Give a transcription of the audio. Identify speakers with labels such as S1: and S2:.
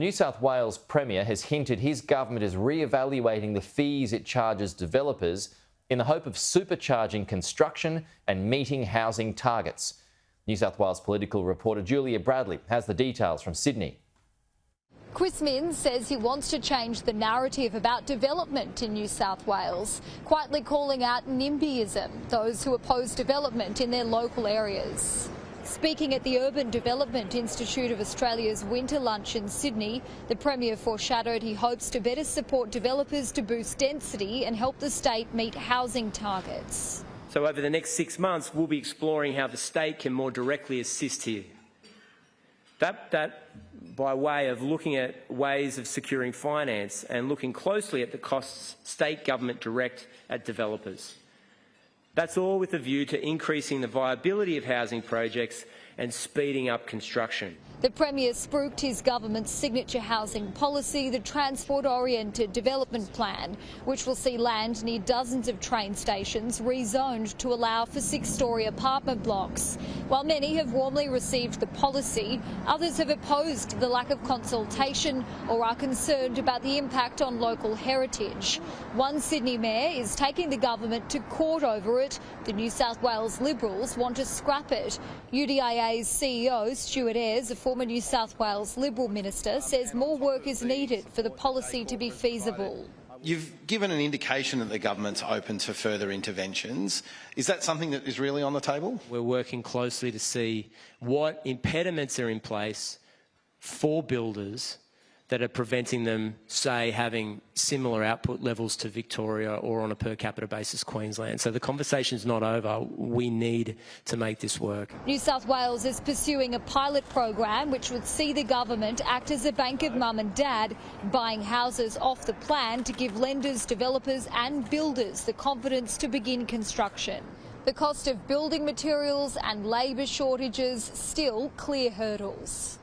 S1: New South Wales Premier has hinted his government is re-evaluating the fees it charges developers in the hope of supercharging construction and meeting housing targets. New South Wales political reporter Julia Bradley has the details from Sydney.
S2: Chris Minns says he wants to change the narrative about development in New South Wales, quietly calling out NIMBYism, those who oppose development in their local areas. Speaking at the Urban Development Institute of Australia's winter lunch in Sydney, the Premier foreshadowed he hopes to better support developers to boost density and help the state meet housing targets.
S3: So over the next 6 months, we'll be exploring how the state can more directly assist here. That by way of looking at ways of securing finance and looking closely at the costs state government direct at developers. That's all with a view to increasing the viability of housing projects and speeding up construction.
S2: The Premier spruiked his government's signature housing policy, the Transport-Oriented Development Plan, which will see land near dozens of train stations rezoned to allow for 6-storey apartment blocks. While many have warmly received the policy, others have opposed the lack of consultation or are concerned about the impact on local heritage. One Sydney mayor is taking the government to court over it. The New South Wales Liberals want to scrap it. UDIA's CEO, Stuart Ayres, a former New South Wales Liberal minister, says more work is needed for the policy to be feasible.
S4: You've given an indication that the government's open to further interventions. Is that something that is really on the table?
S3: We're working closely to see what impediments are in place for builders that are preventing them, say, having similar output levels to Victoria or on a per capita basis Queensland. So the conversation's not over. We need to make this work.
S2: New South Wales is pursuing a pilot program which would see the government act as a bank of mum and dad, buying houses off the plan to give lenders, developers and builders the confidence to begin construction. The cost of building materials and labour shortages still clear hurdles.